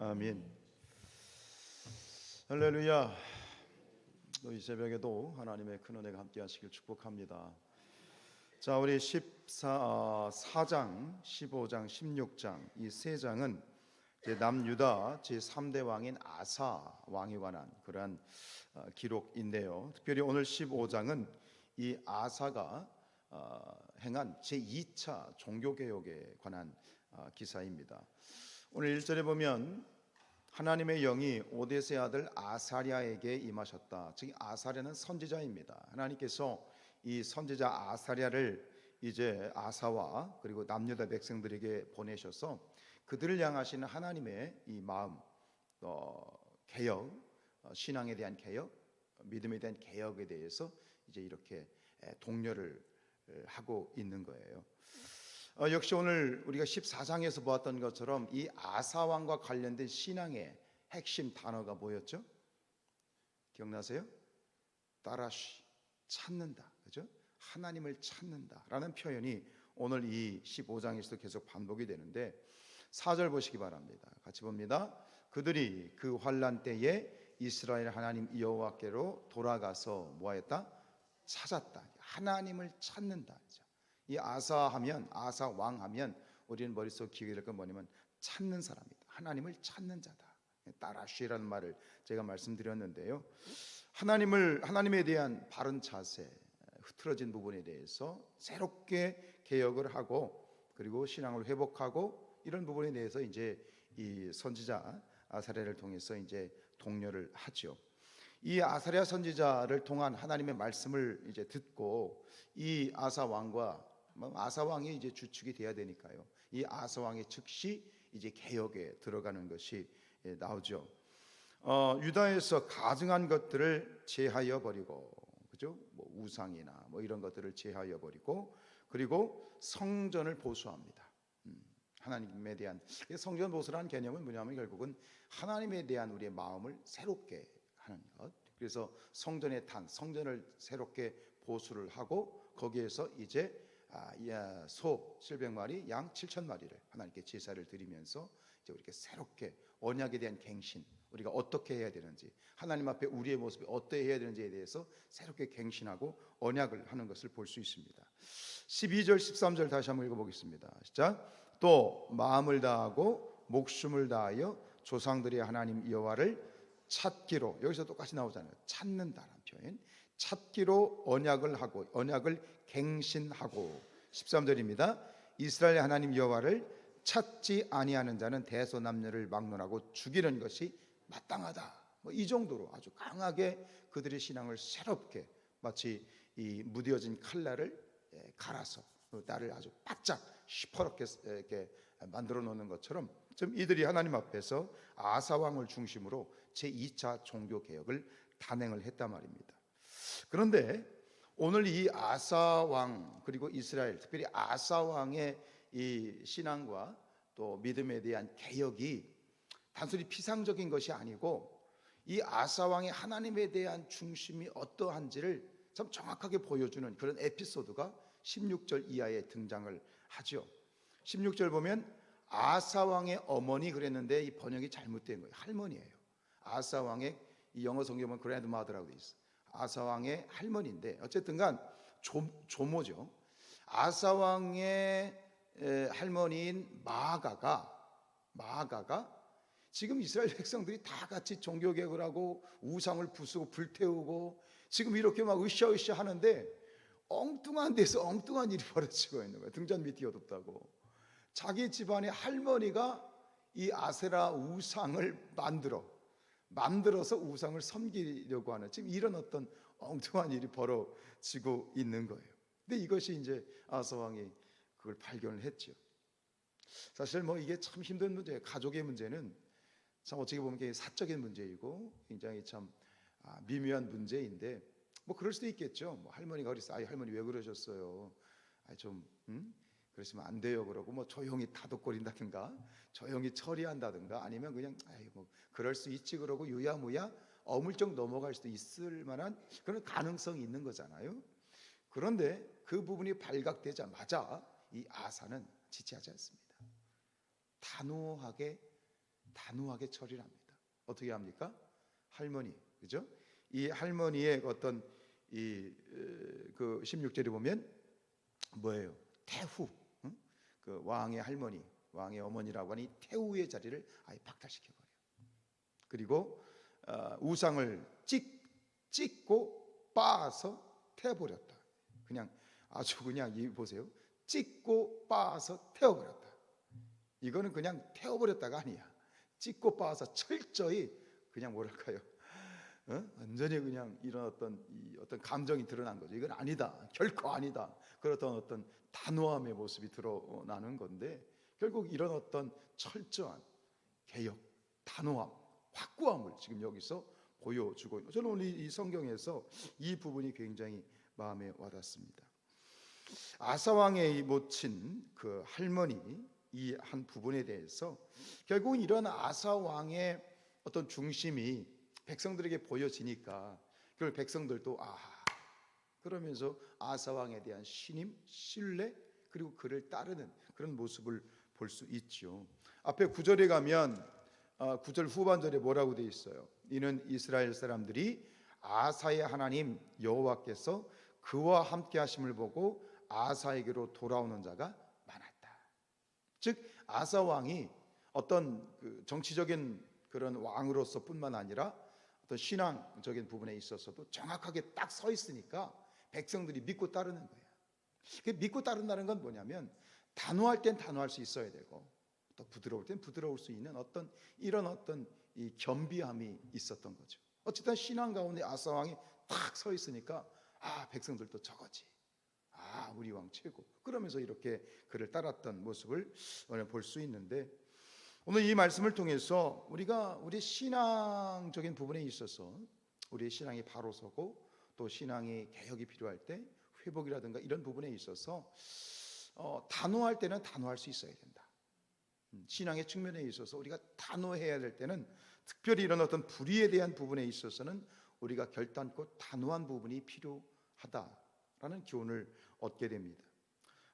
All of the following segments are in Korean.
아멘. 할렐루야. 이 새벽에도 하나님의 큰 은혜가 함께 하시길 축복합니다. 자, 우리 4장, 15장, 16장 이 세 장은 남유다 제3대 왕인 아사 왕에 관한 그러한 기록인데요. 특별히 오늘 15장은 이 아사가 행한 제2차 종교개혁에 관한 기사입니다. 오늘 1절에 보면 하나님의 영이 오뎃의 아들 아사랴에게 임하셨다. 즉 아사랴는 선지자입니다. 하나님께서 이 선지자 아사랴를 이제 아사와 그리고 남유다 백성들에게 보내셔서 그들을 향하시는 하나님의 이 마음, 개혁, 신앙에 대한 개혁, 믿음에 대한 개혁에 대해서 이제 이렇게 독려를 하고 있는 거예요. 역시 오늘 우리가 14장에서 보았던 것처럼 이 아사왕과 관련된 신앙의 핵심 단어가 뭐였죠? 기억나세요? 따라시, 찾는다, 그죠? 하나님을 찾는다라는 표현이 오늘 이 15장에서도 계속 반복이 되는데 4절 보시기 바랍니다. 같이 봅니다. 그들이 그 환난 때에 이스라엘 하나님 여호와께로 돌아가서 뭐했다? 찾았다. 하나님을 찾는다. 이 아사하면, 아사 왕하면 우리는 머릿속 기억이 될 건 뭐냐면 찾는 사람이다. 하나님을 찾는 자다. 따라쉬라는 말을 제가 말씀드렸는데요. 하나님에 대한 바른 자세, 흐트러진 부분에 대해서 새롭게 개혁을 하고 그리고 신앙을 회복하고 이런 부분에 대해서 이제 이 선지자 아사랴를 통해서 이제 독려를 하죠. 이 아사랴 선지자를 통한 하나님의 말씀을 이제 듣고 이 아사 왕이 이제 주축이 돼야 되니까요. 이 아사 왕이 즉시 이제 개혁에 들어가는 것이 나오죠. 유다에서 가증한 것들을 제하여 버리고, 그죠? 뭐 우상이나 뭐 이런 것들을 제하여 버리고, 그리고 성전을 보수합니다. 하나님에 대한 성전 보수라는 개념은 뭐냐면 결국은 하나님에 대한 우리의 마음을 새롭게 하는 것. 그래서 성전을 새롭게 보수를 하고 거기에서 이제 소 700마리, 양 7,000마리를 하나님께 제사를 드리면서 이제 이렇게 새롭게 언약에 대한 갱신, 우리가 어떻게 해야 되는지, 하나님 앞에 우리의 모습이 어떻게 해야 되는지에 대해서 새롭게 갱신하고 언약을 하는 것을 볼 수 있습니다. 12절, 13절 다시 한번 읽어보겠습니다. 시작. 또 마음을 다하고 목숨을 다하여 조상들의 하나님 여호와를 찾기로, 여기서 똑같이 나오잖아요. 찾는다라는 표현. 찾기로 언약을 하고 언약을 갱신하고. 13절입니다. 이스라엘 하나님 여호와를 찾지 아니하는 자는 대소남녀를 막론하고 죽이는 것이 마땅하다. 뭐 이 정도로 아주 강하게 그들의 신앙을 새롭게 마치 이 무뎌진 칼날을 갈아서 나를 아주 바짝 시퍼렇게 이렇게 만들어 놓는 것처럼 좀 이들이 하나님 앞에서 아사 왕을 중심으로 제2차 종교 개혁을 단행을 했단 말입니다. 그런데 오늘 이 아사 왕 그리고 이스라엘, 특별히 아사 왕의 이 신앙과 또 믿음에 대한 개혁이 단순히 피상적인 것이 아니고 이 아사 왕의 하나님에 대한 중심이 어떠한지를 참 정확하게 보여주는 그런 에피소드가 16절 이하에 등장을 하죠. 16절 보면 아사 왕의 어머니 그랬는데 이 번역이 잘못된 거예요. 할머니예요. 아사 왕의 이 영어 성경은 보면 그랜드마더라고 돼 있어. 아사 왕의 할머니인데 어쨌든간 조모죠. 아사 왕의 할머니인 마아가가 지금 이스라엘 백성들이 다 같이 종교 개혁을 하고 우상을 부수고 불태우고 지금 이렇게 막 으쌰으쌰 하는데 엉뚱한 데서 엉뚱한 일이 벌어지고 있는 거예요. 등잔 밑이 어둡다고. 자기 집안의 할머니가 이 아세라 우상을 만들어서 우상을 섬기려고 하는 지금 이런 어떤 엉뚱한 일이 벌어지고 있는 거예요. 근데 이것이 이제 아사 왕이 그걸 발견을 했죠. 사실 뭐 이게 참 힘든 문제예요. 가족의 문제는 참 어떻게 보면 이게 사적인 문제이고 굉장히 참 미묘한 문제인데 뭐 그럴 수도 있겠죠. 뭐 할머니가 그랬어. 할머니 왜 그러셨어요? 그러시면 안 돼요. 그러고 뭐 조용히 다독거린다든가 조용히 처리한다든가 아니면 그냥 뭐 그럴 수 있지 그러고 유야무야 어물쩍 넘어갈 수도 있을 만한 그런 가능성이 있는 거잖아요. 그런데 그 부분이 발각되자마자 이 아사는 지체하지 않습니다. 단호하게 단호하게 처리를 합니다. 어떻게 합니까? 할머니, 그죠? 이 할머니의 어떤 그 16절에 보면 뭐예요? 태후, 응? 그 왕의 할머니, 왕의 어머니라고 하니 태후의 자리를 아예 박탈시켜버려요. 그리고 우상을 찍고 빻아서 태워버렸다. 그냥 아주 그냥 이 보세요. 찍고 빻아서 태워버렸다. 이거는 그냥 태워버렸다가 아니야. 찍고 빻아서 철저히 그냥 뭐랄까요? 완전히 그냥 이런 어떤 감정이 드러난 거죠. 이건 아니다, 결코 아니다. 그렇던 어떤 단호함의 모습이 드러나는 건데, 결국 이런 어떤 철저한 개혁, 단호함, 확고함을 지금 여기서 보여주고 있는. 저는 오늘 이 성경에서 이 부분이 굉장히 마음에 와닿습니다. 아사 왕의 모친 그 할머니 이 한 부분에 대해서 결국 이런 아사 왕의 어떤 중심이 백성들에게 보여지니까 결국 백성들도 그러면서 아사 왕에 대한 신임, 신뢰, 그리고 그를 따르는 그런 모습을 볼 수 있죠. 앞에 9절에 가면 9절 후반절에 뭐라고 되어 있어요? 이는 이스라엘 사람들이 아사의 하나님 여호와께서 그와 함께 하심을 보고 아사에게로 돌아오는 자가 많았다. 즉 아사 왕이 어떤 그 정치적인 그런 왕으로서 뿐만 아니라 어떤 신앙적인 부분에 있어서도 정확하게 딱 서 있으니까 백성들이 믿고 따르는 거예요. 믿고 따른다는 건 뭐냐면 단호할 땐 단호할 수 있어야 되고 또 부드러울 땐 부드러울 수 있는 이런 이 겸비함이 있었던 거죠. 어쨌든 신앙 가운데 아사 왕이 딱 서 있으니까 백성들도 저거지. 우리 왕 최고. 그러면서 이렇게 그를 따랐던 모습을 오늘 볼 수 있는데, 오늘 이 말씀을 통해서 우리가 우리 신앙적인 부분에 있어서 우리의 신앙이 바로 서고 또 신앙의 개혁이 필요할 때 회복이라든가 이런 부분에 있어서 단호할 때는 단호할 수 있어야 된다. 신앙의 측면에 있어서 우리가 단호해야 될 때는 특별히 이런 어떤 불의에 대한 부분에 있어서는 우리가 결단코 단호한 부분이 필요하다라는 교훈을 얻게 됩니다.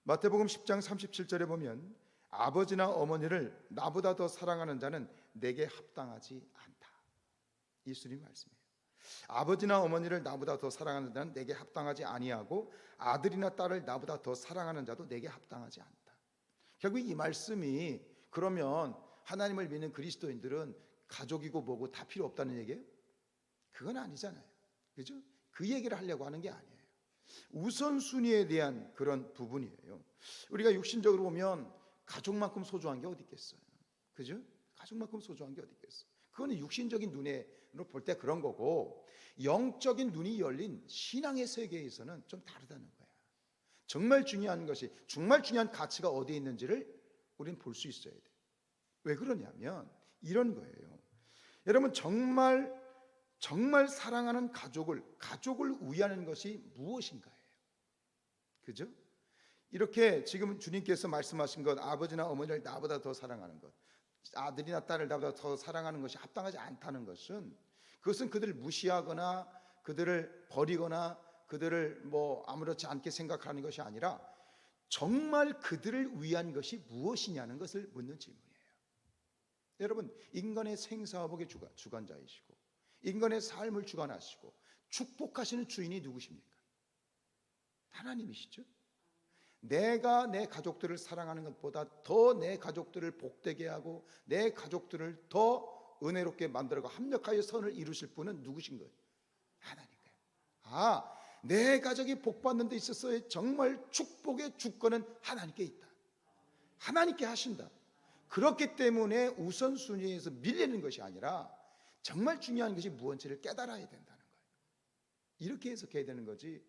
마태복음 10장 37절에 보면 아버지나 어머니를 나보다 더 사랑하는 자는 내게 합당하지 않다. 예수님 말씀이에요. 아버지나 어머니를 나보다 더 사랑하는 자는 내게 합당하지 아니하고 아들이나 딸을 나보다 더 사랑하는 자도 내게 합당하지 않다. 결국 이 말씀이 그러면 하나님을 믿는 그리스도인들은 가족이고 뭐고 다 필요 없다는 얘기예요? 그건 아니잖아요. 그죠? 그 얘기를 하려고 하는 게 아니에요. 우선순위에 대한 그런 부분이에요. 우리가 육신적으로 보면 가족만큼 소중한 게 어디 있겠어요? 그죠? 가족만큼 소중한 게 어디 있겠어요? 그거는 육신적인 눈으로 볼 때 그런 거고, 영적인 눈이 열린 신앙의 세계에서는 좀 다르다는 거야. 정말 중요한 가치가 어디에 있는지를 우리는 볼 수 있어야 돼. 왜 그러냐면 이런 거예요. 여러분, 정말 사랑하는 가족을 위하는 것이 무엇인가예요. 그죠? 이렇게 지금 주님께서 말씀하신 것, 아버지나 어머니를 나보다 더 사랑하는 것, 아들이나 딸을 나보다 더 사랑하는 것이 합당하지 않다는 것은, 그것은 그들을 무시하거나 그들을 버리거나 그들을 아무렇지 않게 생각하는 것이 아니라 정말 그들을 위한 것이 무엇이냐는 것을 묻는 질문이에요. 여러분, 인간의 생사화복의 주관자이시고 인간의 삶을 주관하시고 축복하시는 주인이 누구십니까? 하나님이시죠. 내가 내 가족들을 사랑하는 것보다 더 내 가족들을 복되게 하고 내 가족들을 더 은혜롭게 만들고 합력하여 선을 이루실 분은 누구신 거예요? 하나님께요. 내 가족이 복받는 데 있어서 정말 축복의 주권은 하나님께 있다. 하나님께 하신다. 그렇기 때문에 우선순위에서 밀리는 것이 아니라 정말 중요한 것이 무엇인지를 깨달아야 된다는 거예요. 이렇게 해석해야 되는 거지,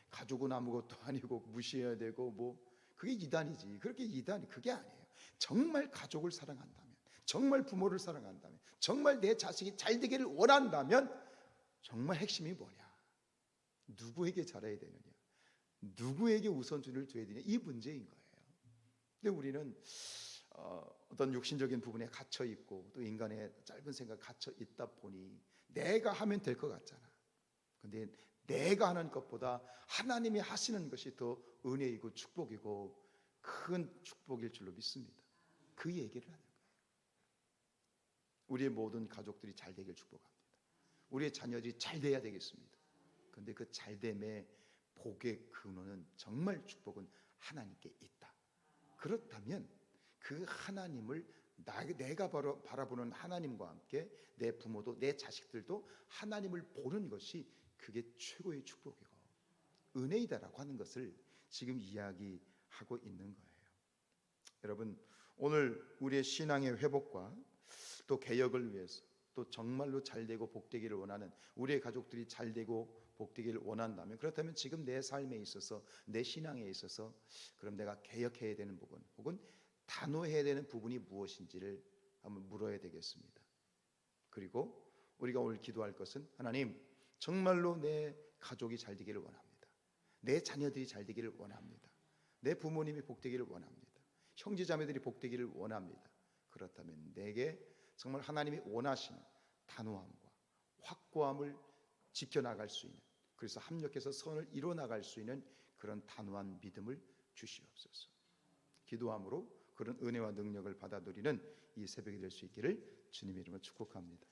가족은 아무것도 아니고 무시해야 되고 그게 이단이지. 그게 아니에요. 정말 가족을 사랑한다면, 정말 부모를 사랑한다면, 정말 내 자식이 잘 되기를 원한다면 정말 핵심이 뭐냐? 누구에게 잘해야 되느냐? 누구에게 우선순위를 둬야 되냐? 이 문제인 거예요. 근데 우리는 어떤 육신적인 부분에 갇혀 있고 또 인간의 짧은 생각 갇혀 있다 보니 내가 하면 될 것 같잖아. 근데 내가 하는 것보다 하나님이 하시는 것이 더 은혜이고 축복이고 큰 축복일 줄로 믿습니다. 그 얘기를 하는 거예요. 우리의 모든 가족들이 잘 되길 축복합니다. 우리의 자녀들이 잘 돼야 되겠습니다. 그런데 그 잘됨의 복의 근원은, 정말 축복은 하나님께 있다. 그렇다면 그 하나님을 내가 바라보는 하나님과 함께 내 부모도 내 자식들도 하나님을 보는 것이, 그게 최고의 축복이고 은혜이다라고 하는 것을 지금 이야기하고 있는 거예요. 여러분, 오늘 우리의 신앙의 회복과 또 개혁을 위해서, 또 정말로 잘되고 복되기를 원하는 우리의 가족들이 잘되고 복되기를 원한다면, 그렇다면 지금 내 삶에 있어서, 내 신앙에 있어서 그럼 내가 개혁해야 되는 부분, 혹은 단호해야 되는 부분이 무엇인지를 한번 물어야 되겠습니다. 그리고 우리가 오늘 기도할 것은, 하나님, 정말로 내 가족이 잘 되기를 원합니다. 내 자녀들이 잘 되기를 원합니다. 내 부모님이 복되기를 원합니다. 형제자매들이 복되기를 원합니다. 그렇다면 내게 정말 하나님이 원하시는 단호함과 확고함을 지켜나갈 수 있는, 그래서 합력해서 선을 이뤄나갈 수 있는 그런 단호한 믿음을 주시옵소서. 기도함으로 그런 은혜와 능력을 받아 누리는 이 새벽이 될 수 있기를 주님의 이름으로 축복합니다.